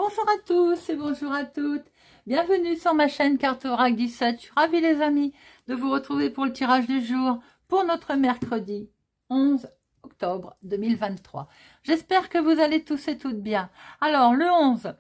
Bonjour à tous et bonjour à toutes. Bienvenue sur ma chaîne Cartorac 17. Je suis ravie les amis de vous retrouver pour le tirage du jour pour notre mercredi 11 octobre 2023. J'espère que vous allez tous et toutes bien. Alors le 11,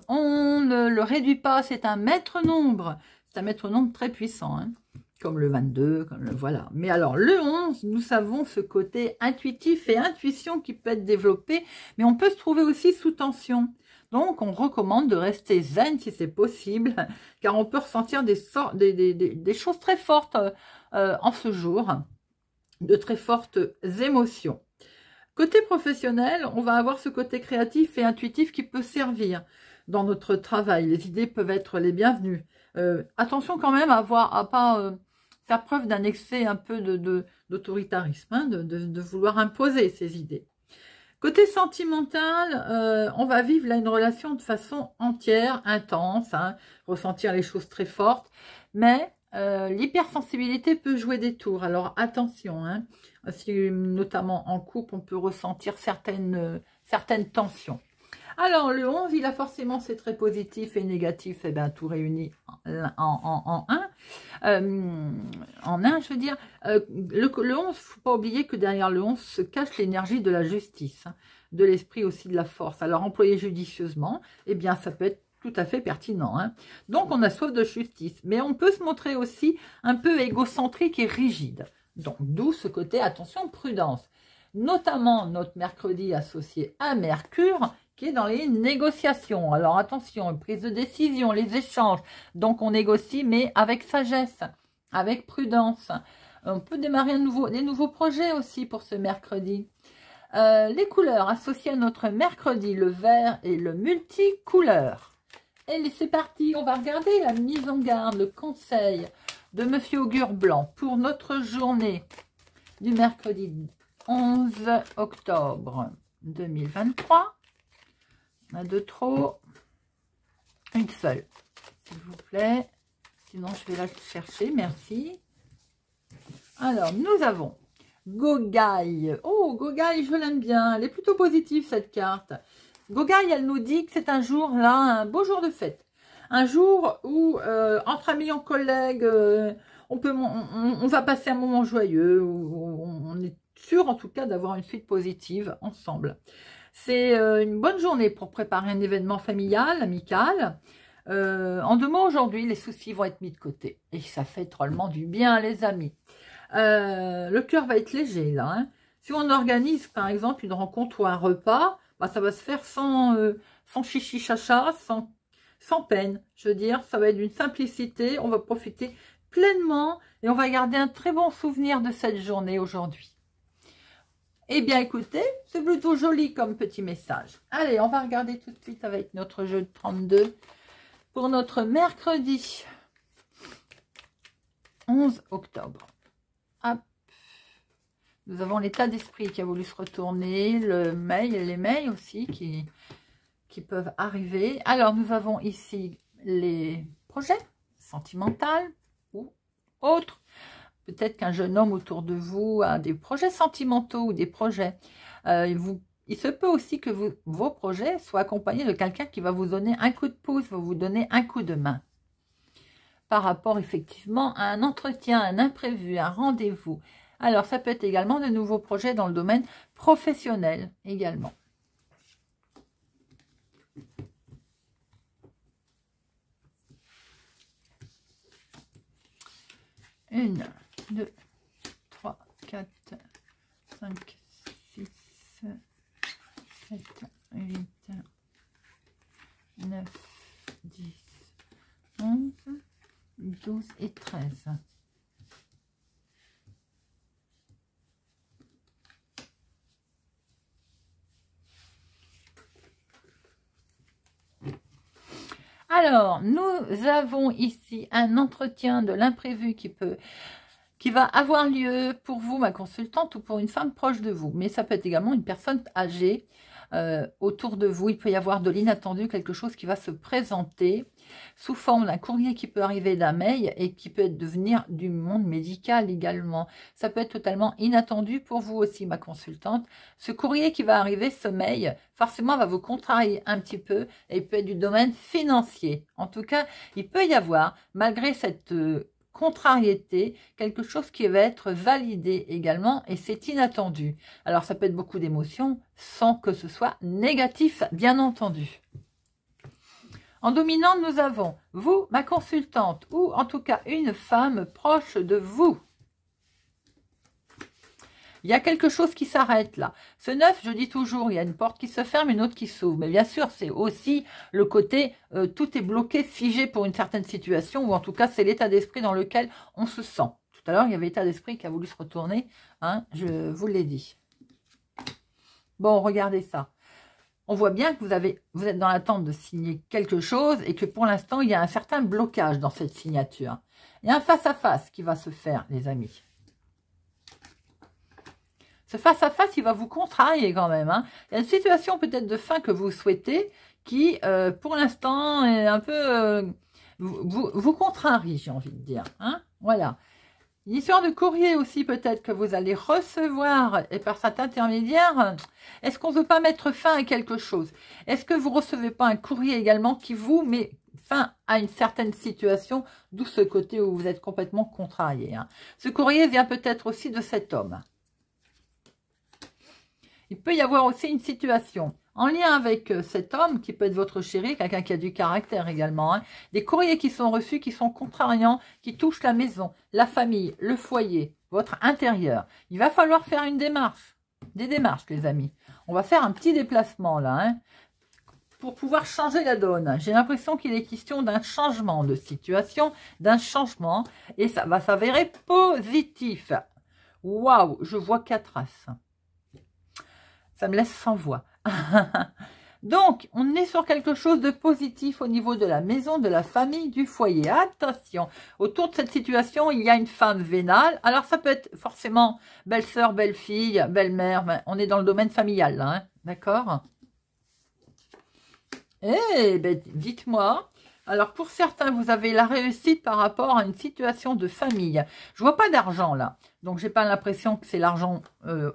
on ne le réduit pas, c'est un maître nombre. C'est un maître nombre très puissant, hein, comme le 22, comme le voilà. Mais alors le 11, nous savons ce côté intuitif et intuition qui peut être développé, mais on peut se trouver aussi sous tension. Donc, on recommande de rester zen si c'est possible, car on peut ressentir des choses très fortes en ce jour, de très fortes émotions. Côté professionnel, on va avoir ce côté créatif et intuitif qui peut servir dans notre travail. Les idées peuvent être les bienvenues. Attention quand même à pas faire preuve d'un excès un peu d'autoritarisme, hein, de vouloir imposer ses idées. Côté sentimental, on va vivre là une relation de façon entière, intense, hein, ressentir les choses très fortes, mais l'hypersensibilité peut jouer des tours, alors attention, hein, si, notamment en couple, on peut ressentir certaines tensions. Alors le 11, il a forcément ses traits positifs et négatifs, et bien tout réuni en un. Je veux dire, le 11, il ne faut pas oublier que derrière le 11 se cache l'énergie de la justice, hein, de l'esprit aussi de la force. Alors employé judicieusement, eh bien ça peut être tout à fait pertinent, hein. Donc on a soif de justice, mais on peut se montrer aussi un peu égocentrique et rigide. Donc d'où ce côté, attention, prudence. Notamment notre mercredi associé à Mercure, qui est dans les négociations. Alors attention, prise de décision, les échanges. Donc on négocie, mais avec sagesse, avec prudence. On peut démarrer des nouveaux projets aussi pour ce mercredi. Les couleurs associées à notre mercredi, le vert et le multicouleur. Et c'est parti, on va regarder la mise en garde, le conseil de Monsieur Augure Blanc pour notre journée du mercredi 11 octobre 2023. Un de trop, une seule, s'il vous plaît. Sinon, je vais la chercher, merci. Alors, nous avons Gogaï. Oh, Gogaï, je l'aime bien. Elle est plutôt positive, cette carte. Gogaï, elle nous dit que c'est un jour, là, un beau jour de fête. Un jour où, entre amis, en collègues, on va passer un moment joyeux, où on est sûr, en tout cas, d'avoir une suite positive ensemble. C'est une bonne journée pour préparer un événement familial, amical. En 2 mots, aujourd'hui, les soucis vont être mis de côté. Et ça fait drôlement du bien, les amis. Le cœur va être léger, là, hein. Si on organise, par exemple, une rencontre ou un repas, bah, ça va se faire sans chichi chacha, sans peine. Je veux dire, ça va être d'une simplicité. On va profiter pleinement et on va garder un très bon souvenir de cette journée aujourd'hui. Eh bien, écoutez, c'est plutôt joli comme petit message. Allez, on va regarder tout de suite avec notre jeu de 32 pour notre mercredi 11 octobre. Hop. Nous avons l'état d'esprit qui a voulu se retourner, le mail et les mails aussi qui peuvent arriver. Alors, nous avons ici les projets sentimentaux ou autres. Peut-être qu'un jeune homme autour de vous a des projets sentimentaux ou des projets. Il se peut aussi que vos projets soient accompagnés de quelqu'un qui va vous donner un coup de pouce, va vous donner un coup de main. Par rapport effectivement à un entretien, un imprévu, un rendez-vous. Alors ça peut être également de nouveaux projets dans le domaine professionnel également. Une, 2, 3, 4, 5, 6, 7, 8, 9, 10, 11, 12 et 13. Alors, nous avons ici un entretien de l'imprévu qui va avoir lieu pour vous, ma consultante, ou pour une femme proche de vous. Mais ça peut être également une personne âgée autour de vous. Il peut y avoir de l'inattendu, quelque chose qui va se présenter sous forme d'un courrier qui peut arriver d'un mail et qui peut devenir du monde médical également. Ça peut être totalement inattendu pour vous aussi, ma consultante. Ce courrier qui va arriver, ce mail, forcément va vous contrarier un petit peu et il peut être du domaine financier. En tout cas, il peut y avoir, malgré cette contrariété, quelque chose qui va être validé également et c'est inattendu. Alors ça peut être beaucoup d'émotions sans que ce soit négatif, bien entendu. En dominant, nous avons vous, ma consultante, ou en tout cas une femme proche de vous. Il y a quelque chose qui s'arrête là. Ce 9, je dis toujours, il y a une porte qui se ferme, une autre qui s'ouvre. Mais bien sûr, c'est aussi le côté, tout est bloqué, figé pour une certaine situation, ou en tout cas, c'est l'état d'esprit dans lequel on se sent. Tout à l'heure, il y avait l'état d'esprit qui a voulu se retourner, hein, je vous l'ai dit. Bon, regardez ça. On voit bien que vous êtes dans l'attente de signer quelque chose et que pour l'instant, il y a un certain blocage dans cette signature. Il y a un face-à-face qui va se faire, les amis. Ce face-à-face, il va vous contrarier quand même. Hein. Il y a une situation peut-être de fin que vous souhaitez qui, pour l'instant, est un peu... vous contrarie, j'ai envie de dire. Hein. Voilà. Une histoire de courrier aussi peut-être que vous allez recevoir et par cet intermédiaire, est-ce qu'on ne veut pas mettre fin à quelque chose? Est-ce que vous ne recevez pas un courrier également qui vous met fin à une certaine situation, d'où ce côté où vous êtes complètement contrarié, hein. Ce courrier vient peut-être aussi de cet homme. Il peut y avoir aussi une situation en lien avec cet homme, qui peut être votre chéri, quelqu'un qui a du caractère également, hein. Des courriers qui sont reçus, qui sont contrariants, qui touchent la maison, la famille, le foyer, votre intérieur. Il va falloir faire une démarche, des démarches les amis. On va faire un petit déplacement là, hein, pour pouvoir changer la donne. J'ai l'impression qu'il est question d'un changement de situation, d'un changement, et ça va s'avérer positif. Waouh, je vois 4 as. Ça me laisse sans voix. Donc, on est sur quelque chose de positif au niveau de la maison, de la famille, du foyer. Attention, autour de cette situation, il y a une femme vénale. Alors, ça peut être forcément belle-sœur, belle-fille, belle-mère. Mais on est dans le domaine familial, là, hein, d'accord? Eh ben, dites-moi. Alors, pour certains, vous avez la réussite par rapport à une situation de famille. Je vois pas d'argent, là. Donc, j'ai pas l'impression que c'est l'argent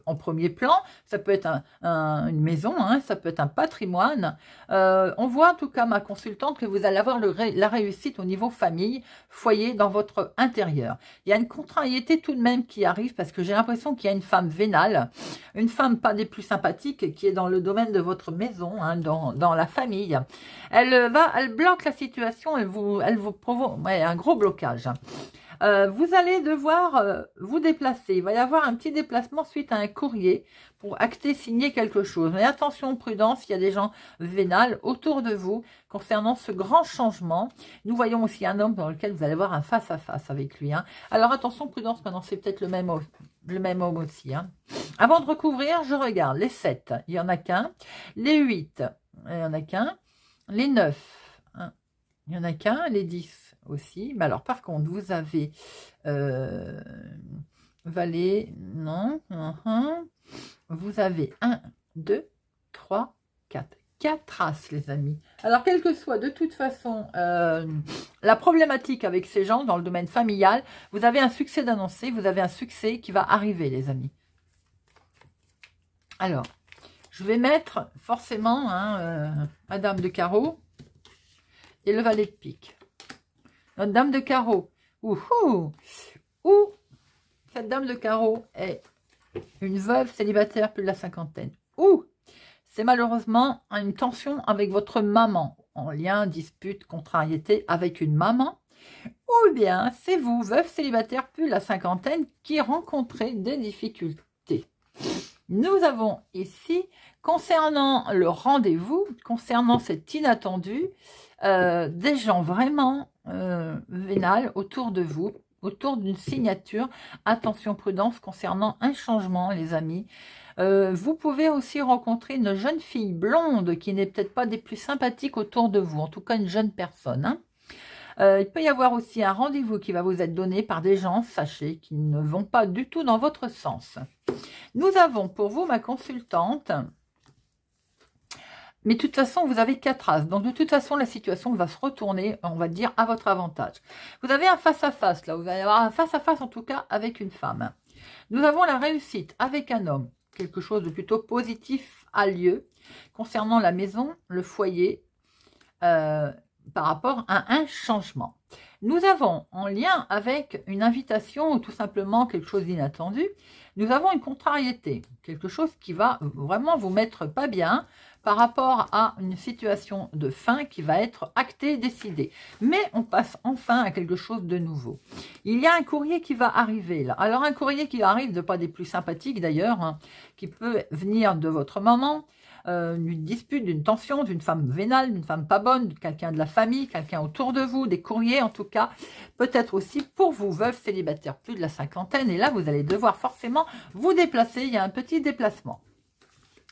en premier plan. Ça peut être une maison, hein, ça peut être un patrimoine. On voit en tout cas, ma consultante, que vous allez avoir la réussite au niveau famille, foyer, dans votre intérieur. Il y a une contrariété tout de même qui arrive parce que j'ai l'impression qu'il y a une femme vénale, une femme pas des plus sympathiques qui est dans le domaine de votre maison, hein, dans la famille. Elle bloque la situation, elle vous provoque un gros blocage. Vous allez devoir vous déplacer. Il va y avoir un petit déplacement suite à un courrier pour acter, signer quelque chose. Mais attention, prudence, il y a des gens vénales autour de vous concernant ce grand changement. Nous voyons aussi un homme dans lequel vous allez avoir un face-à-face avec lui. Hein. Alors attention, prudence, maintenant c'est peut-être le même homme aussi. Hein. Avant de recouvrir, je regarde les 7, il n'y en a qu'un. Les 8, il n'y en a qu'un. Les 9, hein, il n'y en a qu'un. Les 10. Aussi, mais alors par contre vous avez valet, non, vous avez 1, 2, 3, 4 as les amis. Alors quelle que soit de toute façon la problématique avec ces gens dans le domaine familial, vous avez un succès d'annoncer, vous avez un succès qui va arriver les amis. Alors je vais mettre forcément hein, la dame de carreau et le valet de pique. Notre dame de carreau, ou cette dame de carreau est une veuve célibataire plus de la cinquantaine, ou c'est malheureusement une tension avec votre maman, en lien, dispute, contrariété avec une maman, ou bien c'est vous, veuve célibataire plus de la cinquantaine, qui rencontrez des difficultés. Nous avons ici, concernant le rendez-vous, concernant cet inattendu, des gens vraiment vénales autour de vous, autour d'une signature. Attention, prudence concernant un changement, les amis. Vous pouvez aussi rencontrer une jeune fille blonde qui n'est peut-être pas des plus sympathiques autour de vous, en tout cas une jeune personne. Hein. Il peut y avoir aussi un rendez-vous qui va vous être donné par des gens, sachez, qui ne vont pas du tout dans votre sens. Nous avons pour vous, ma consultante, Mais de toute façon, vous avez 4 as. Donc, de toute façon, la situation va se retourner, on va dire, à votre avantage. Vous avez un face-à-face, là. Vous allez avoir un face-à-face, en tout cas, avec une femme. Nous avons la réussite avec un homme. Quelque chose de plutôt positif a lieu concernant la maison, le foyer, par rapport à un changement. Nous avons, en lien avec une invitation ou tout simplement quelque chose d'inattendu, nous avons une contrariété. Quelque chose qui va vraiment vous mettre pas bien, par rapport à une situation de fin qui va être actée, décidée. Mais on passe enfin à quelque chose de nouveau. Il y a un courrier qui va arriver là. Alors un courrier qui arrive, de pas des plus sympathiques d'ailleurs, hein, qui peut venir de votre maman, d'une dispute, d'une tension, d'une femme vénale, d'une femme pas bonne, de quelqu'un de la famille, quelqu'un autour de vous, des courriers en tout cas, peut-être aussi pour vous, veuves célibataires, plus de la cinquantaine, et là vous allez devoir forcément vous déplacer, il y a un petit déplacement.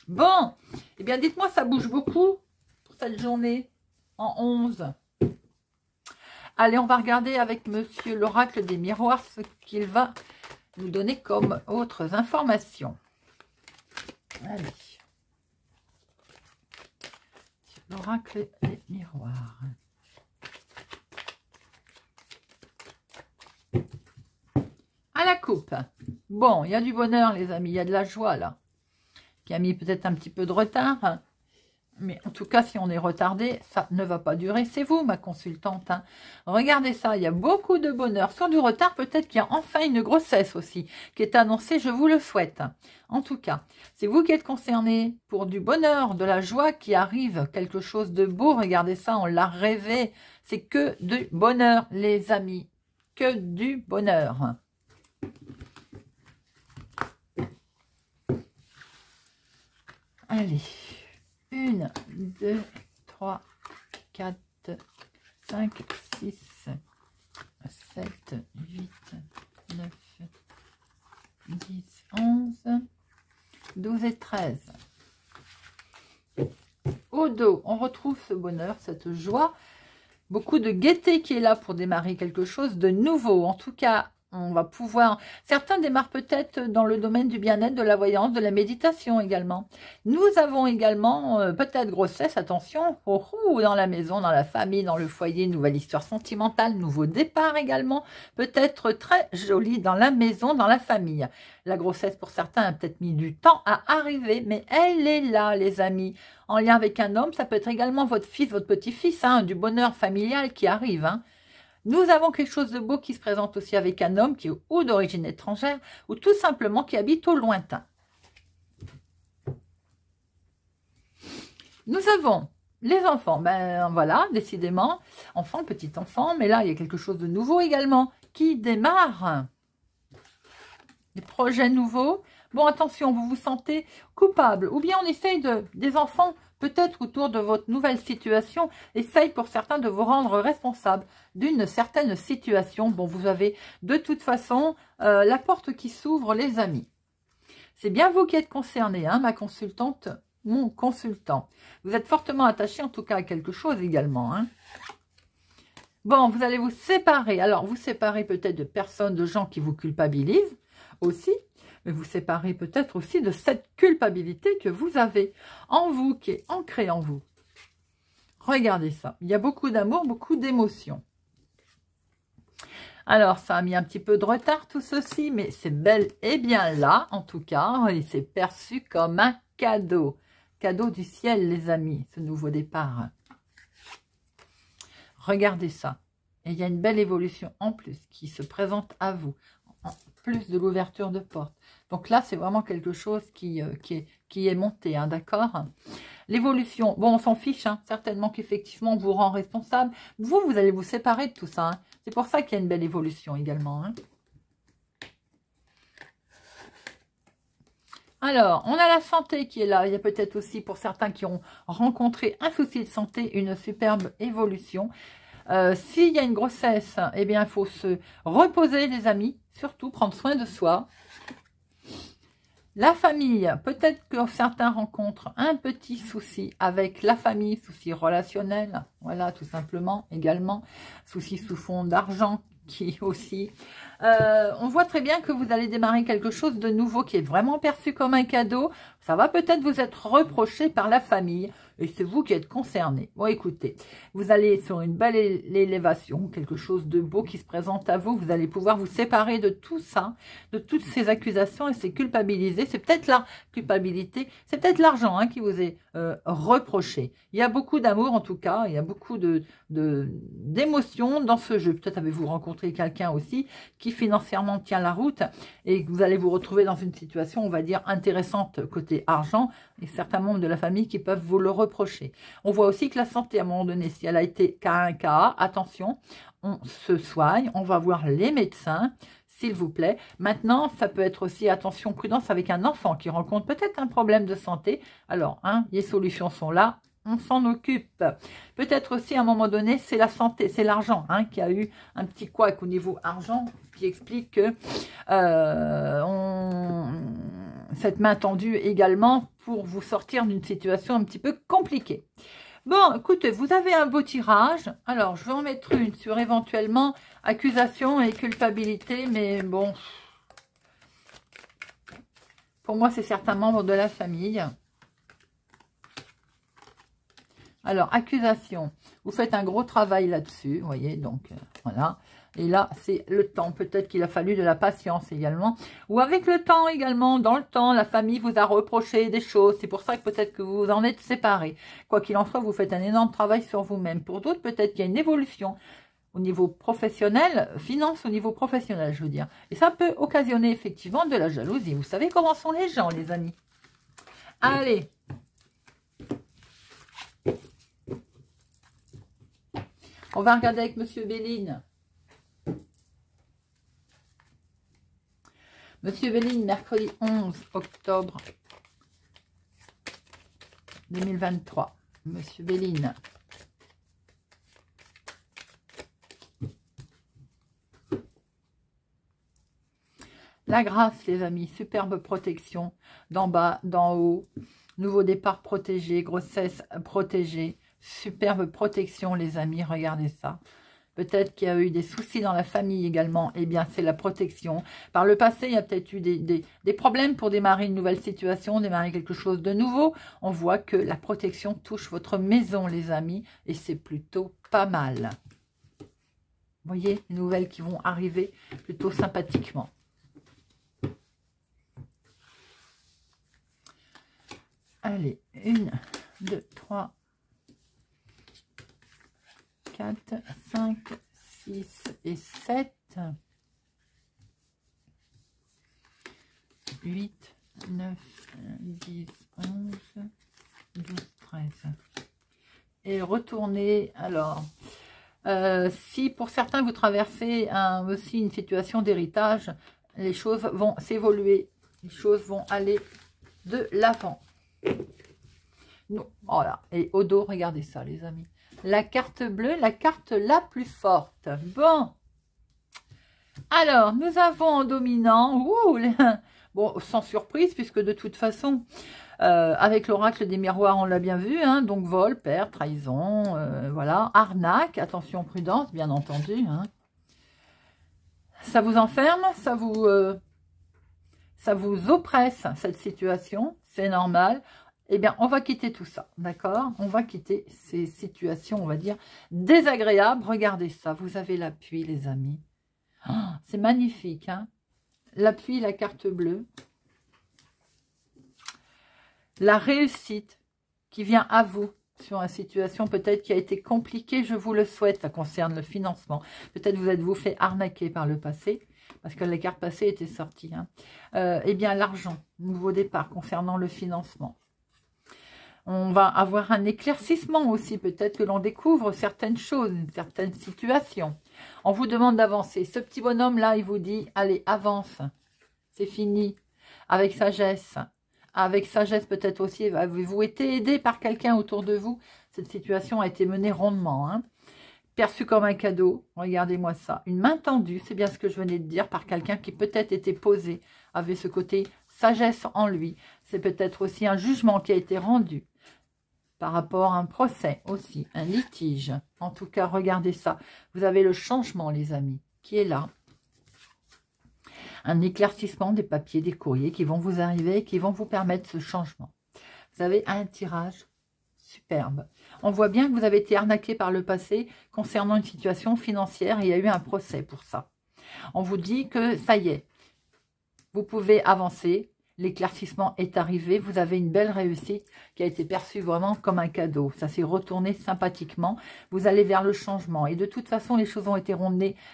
Bon, eh bien dites-moi, ça bouge beaucoup pour cette journée en 11. Allez, on va regarder avec monsieur l'oracle des miroirs ce qu'il va nous donner comme autres informations. Allez. L'oracle des miroirs. À la coupe. Bon, il y a du bonheur les amis, il y a de la joie là. Qui a mis peut-être un petit peu de retard. Mais en tout cas, si on est retardé, ça ne va pas durer. C'est vous, ma consultante. Hein. Regardez ça, il y a beaucoup de bonheur. Sur du retard, peut-être qu'il y a enfin une grossesse aussi qui est annoncée, je vous le souhaite. En tout cas, c'est vous qui êtes concerné pour du bonheur, de la joie qui arrive, quelque chose de beau. Regardez ça, on l'a rêvé. C'est que du bonheur, les amis. Que du bonheur. Allez. 1, 2, 3, 4, 5, 6, 7, 8, 9, 10, 11, 12 et 13. Au dos, on retrouve ce bonheur, cette joie, beaucoup de gaieté qui est là pour démarrer quelque chose de nouveau. En tout cas, on va pouvoir... Certains démarrent peut-être dans le domaine du bien-être, de la voyance, de la méditation également. Nous avons également peut-être grossesse, attention, dans la maison, dans la famille, dans le foyer, nouvelle histoire sentimentale, nouveau départ également. Peut-être très joli dans la maison, dans la famille. La grossesse pour certains a peut-être mis du temps à arriver, mais elle est là les amis. En lien avec un homme, ça peut être également votre fils, votre petit-fils, hein, du bonheur familial qui arrive, hein. Nous avons quelque chose de beau qui se présente aussi avec un homme qui est ou d'origine étrangère ou tout simplement qui habite au lointain. Nous avons les enfants, ben voilà, décidément, enfant, petit enfant, mais là il y a quelque chose de nouveau également qui démarre. Des projets nouveaux. Bon, attention, vous vous sentez coupable ou bien on essaye des enfants peut-être autour de votre nouvelle situation, essaye pour certains de vous rendre responsable d'une certaine situation. Bon, vous avez de toute façon la porte qui s'ouvre, les amis. C'est bien vous qui êtes concerné, hein, ma consultante, mon consultant. Vous êtes fortement attaché en tout cas à quelque chose également. Hein. Bon, vous allez vous séparer. Alors, vous séparez peut-être de personnes, de gens qui vous culpabilisent aussi. Mais vous séparez peut-être aussi de cette culpabilité que vous avez en vous, qui est ancrée en vous. Regardez ça. Il y a beaucoup d'amour, beaucoup d'émotions. Alors, ça a mis un petit peu de retard tout ceci, mais c'est bel et bien là, en tout cas. Et c'est perçu comme un cadeau. Cadeau du ciel, les amis, ce nouveau départ. Regardez ça. Et il y a une belle évolution en plus qui se présente à vous. En plus de l'ouverture de porte. Donc là, c'est vraiment quelque chose qui est monté, hein, d'accord? L'évolution, bon, on s'en fiche, hein, certainement qu'effectivement, on vous rend responsable. Vous allez vous séparer de tout ça. Hein. C'est pour ça qu'il y a une belle évolution également. Hein. Alors, on a la santé qui est là. Il y a peut-être aussi pour certains qui ont rencontré un souci de santé, une superbe évolution. S'il y a une grossesse, eh bien, il faut se reposer, les amis. Surtout, prendre soin de soi. La famille, peut-être que certains rencontrent un petit souci avec la famille, souci relationnel, voilà, tout simplement, également, souci sous fond d'argent qui aussi On voit très bien que vous allez démarrer quelque chose de nouveau qui est vraiment perçu comme un cadeau. Ça va peut-être vous être reproché par la famille et c'est vous qui êtes concerné. Bon, écoutez, vous allez sur une belle élévation, quelque chose de beau qui se présente à vous. Vous allez pouvoir vous séparer de tout ça, de toutes ces accusations et ces culpabilités. C'est peut-être la culpabilité, c'est peut-être l'argent qui vous est reproché. Il y a beaucoup d'amour en tout cas, il y a beaucoup d'émotions dans ce jeu. Peut-être avez-vous rencontré quelqu'un aussi qui financièrement tient la route et que vous allez vous retrouver dans une situation, on va dire, intéressante côté argent et certains membres de la famille qui peuvent vous le reprocher. On voit aussi que la santé, à un moment donné, si elle a été K1, KA, attention, on se soigne, on va voir les médecins, s'il vous plaît. Maintenant, ça peut être aussi, attention, prudence avec un enfant qui rencontre peut-être un problème de santé. Alors, les solutions sont là, on s'en occupe. Peut-être aussi, à un moment donné, c'est la santé, c'est l'argent qui a eu un petit couac au niveau argent qui explique que cette main tendue également pour vous sortir d'une situation un petit peu compliquée. Bon, écoutez, vous avez un beau tirage. Alors, je vais en mettre une sur éventuellement accusation et culpabilité, mais bon, pour moi, c'est certains membres de la famille. Alors, accusation, vous faites un gros travail là-dessus, vous voyez, donc voilà. Et là, c'est le temps. Peut-être qu'il a fallu de la patience également. Ou avec le temps également, dans le temps, la famille vous a reproché des choses. C'est pour ça que peut-être que vous en êtes séparés. Quoi qu'il en soit, vous faites un énorme travail sur vous-même. Pour d'autres, peut-être qu'il y a une évolution au niveau professionnel, finance au niveau professionnel, je veux dire. Et ça peut occasionner effectivement de la jalousie. Vous savez comment sont les gens, les amis. Allez. On va regarder avec Monsieur Béline. Monsieur Béline, mercredi 11 octobre 2023. Monsieur Béline. La grâce, les amis. Superbe protection. D'en bas, d'en haut. Nouveau départ protégé. Grossesse protégée. Superbe protection, les amis. Regardez ça. Peut-être qu'il y a eu des soucis dans la famille également. Eh bien, c'est la protection. Par le passé, il y a peut-être eu des problèmes pour démarrer une nouvelle situation, démarrer quelque chose de nouveau. On voit que la protection touche votre maison, les amis. Et c'est plutôt pas mal. Vous voyez, les nouvelles qui vont arriver plutôt sympathiquement. Allez, 1, 2, 3... 4, 5, 6 et 7, 8, 9, 10, 11, 12, 13. Et retournez, alors, si pour certains vous traversez aussi une situation d'héritage, les choses vont s'évoluer, les choses vont aller de l'avant. Voilà, et au dos, regardez ça les amis. La carte bleue, la carte la plus forte. Bon. Alors, nous avons en dominant, bon, sans surprise, puisque de toute façon, avec l'oracle des miroirs, on l'a bien vu, donc vol, perte, trahison, voilà, arnaque, attention, prudence, bien entendu. Ça vous enferme, ça vous oppresse, cette situation, c'est normal. Eh bien, on va quitter tout ça, d'accord? On va quitter ces situations, on va dire, désagréables. Regardez ça, vous avez l'appui, les amis. Oh, c'est magnifique, L'appui, la carte bleue. La réussite qui vient à vous sur une situation peut-être qui a été compliquée, je vous le souhaite. Ça concerne le financement. Peut-être vous êtes-vous fait arnaquer par le passé, parce que les cartes passées étaient sorties. Eh bien, l'argent, nouveau départ concernant le financement. On va avoir un éclaircissement aussi, peut-être que l'on découvre certaines choses, certaines situations. On vous demande d'avancer. Ce petit bonhomme-là, il vous dit, allez, avance, c'est fini, avec sagesse. Avec sagesse peut-être aussi, avez-vous été aidé par quelqu'un autour de vous? Cette situation a été menée rondement, perçue comme un cadeau, regardez-moi ça. Une main tendue, c'est bien ce que je venais de dire, par quelqu'un qui peut-être était posé, avait ce côté sagesse en lui. C'est peut-être aussi un jugement qui a été rendu par rapport à un procès aussi, un litige. En tout cas, regardez ça. Vous avez le changement, les amis, qui est là. Un éclaircissement des papiers, des courriers qui vont vous arriver et qui vont vous permettre ce changement. Vous avez un tirage superbe. On voit bien que vous avez été arnaqué par le passé concernant une situation financière et il y a eu un procès pour ça. On vous dit que ça y est, vous pouvez avancer, l'éclaircissement est arrivé, vous avez une belle réussite qui a été perçue vraiment comme un cadeau. Ça s'est retourné sympathiquement, vous allez vers le changement et de toute façon les choses ont été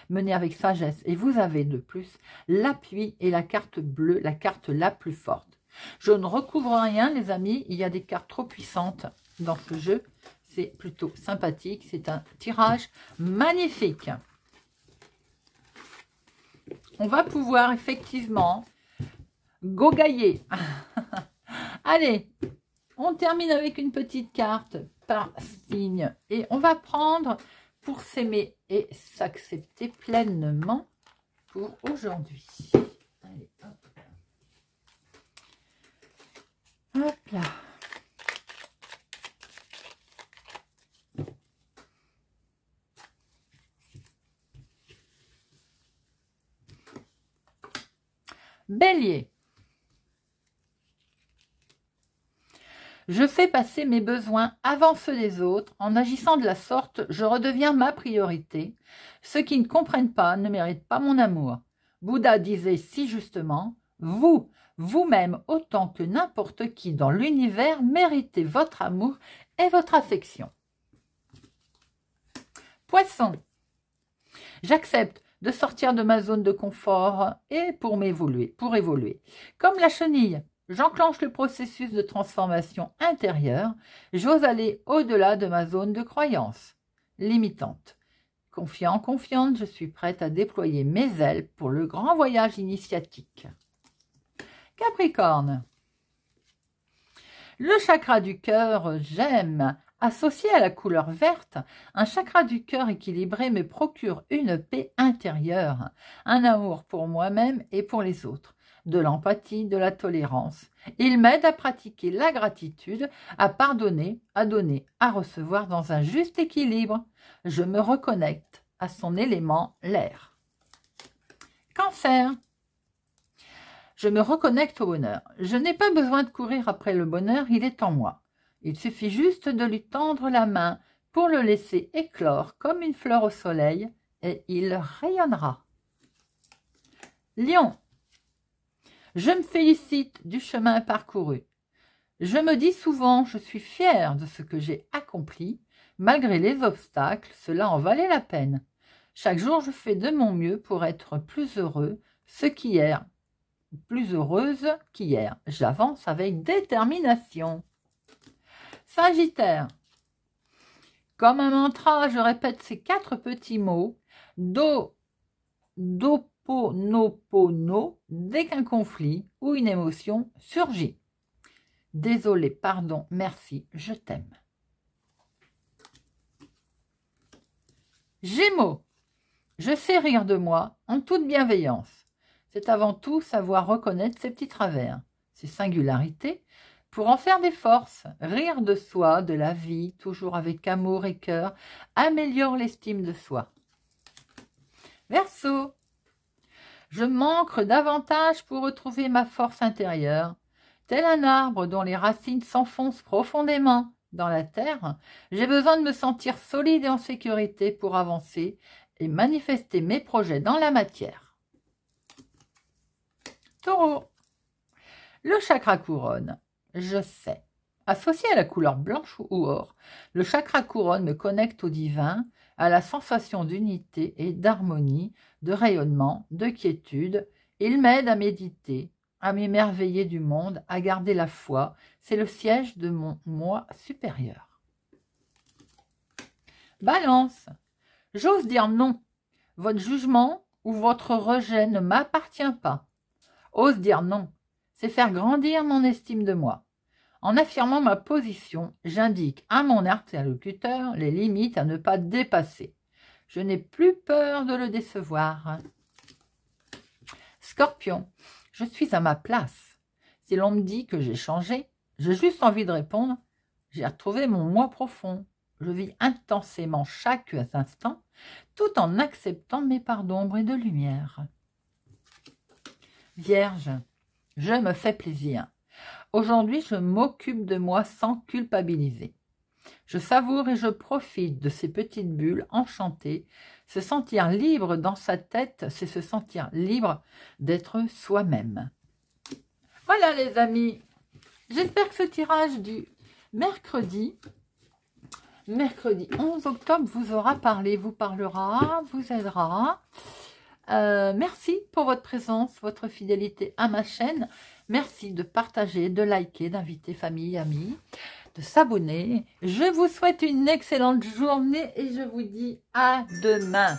menées avec sagesse. Et vous avez de plus l'appui et la carte bleue, la carte la plus forte. Je ne recouvre rien les amis, il y a des cartes trop puissantes dans ce jeu. C'est plutôt sympathique, c'est un tirage magnifique. On va pouvoir effectivement gogailler. Allez, on termine avec une petite carte par signe. Et on va prendre pour s'aimer et s'accepter pleinement pour aujourd'hui. Allez, hop. Hop là. Bélier. Je fais passer mes besoins avant ceux des autres. En agissant de la sorte, je redeviens ma priorité. Ceux qui ne comprennent pas ne méritent pas mon amour. Bouddha disait si justement, vous-même autant que n'importe qui dans l'univers, méritez votre amour et votre affection. Poisson. J'accepte de sortir de ma zone de confort et pour évoluer. Comme la chenille, j'enclenche le processus de transformation intérieure. J'ose aller au-delà de ma zone de croyance limitante. Confiante, je suis prête à déployer mes ailes pour le grand voyage initiatique. Capricorne. Le chakra du cœur, j'aime. Associé à la couleur verte, un chakra du cœur équilibré me procure une paix intérieure, un amour pour moi-même et pour les autres, de l'empathie, de la tolérance. Il m'aide à pratiquer la gratitude, à pardonner, à donner, à recevoir dans un juste équilibre. Je me reconnecte à son élément, l'air. Cancer. Je me reconnecte au bonheur. Je n'ai pas besoin de courir après le bonheur, il est en moi. Il suffit juste de lui tendre la main pour le laisser éclore comme une fleur au soleil et il rayonnera. Lion. Je me félicite du chemin parcouru. Je me dis souvent, je suis fière de ce que j'ai accompli. Malgré les obstacles, cela en valait la peine. Chaque jour, je fais de mon mieux pour être plus heureux, plus heureuse qu'hier. J'avance avec détermination. Sagittaire. Comme un mantra, je répète ces 4 petits mots. Doponopono, dès qu'un conflit ou une émotion surgit. Désolé, pardon, merci, je t'aime. Gémeaux. Je sais rire de moi en toute bienveillance. C'est avant tout savoir reconnaître ses petits travers, ses singularités, pour en faire des forces. Rire de soi, de la vie, toujours avec amour et cœur, améliore l'estime de soi. Verseau. Je m'ancre davantage pour retrouver ma force intérieure. Tel un arbre dont les racines s'enfoncent profondément dans la terre, j'ai besoin de me sentir solide et en sécurité pour avancer et manifester mes projets dans la matière. Taureau. Le chakra couronne. Je sais. Associé à la couleur blanche ou or, le chakra couronne me connecte au divin, à la sensation d'unité et d'harmonie, de rayonnement, de quiétude. Il m'aide à méditer, à m'émerveiller du monde, à garder la foi. C'est le siège de mon moi supérieur. Balance. J'ose dire non. Votre jugement ou votre rejet ne m'appartient pas. Ose dire non. C'est faire grandir mon estime de moi. En affirmant ma position, j'indique à mon interlocuteur les limites à ne pas dépasser. Je n'ai plus peur de le décevoir. Scorpion, je suis à ma place. Si l'on me dit que j'ai changé, j'ai juste envie de répondre « J'ai retrouvé mon moi profond. Je vis intensément chaque instant, tout en acceptant mes parts d'ombre et de lumière. » Vierge, je me fais plaisir. Aujourd'hui, je m'occupe de moi sans culpabiliser. Je savoure et je profite de ces petites bulles enchantées. Se sentir libre dans sa tête, c'est se sentir libre d'être soi-même. Voilà les amis, j'espère que ce tirage du mercredi 11 octobre vous aura parlé, vous parlera, vous aidera. Merci pour votre présence, votre fidélité à ma chaîne. Merci de partager, de liker, d'inviter famille, amis, de s'abonner. Je vous souhaite une excellente journée et je vous dis à demain.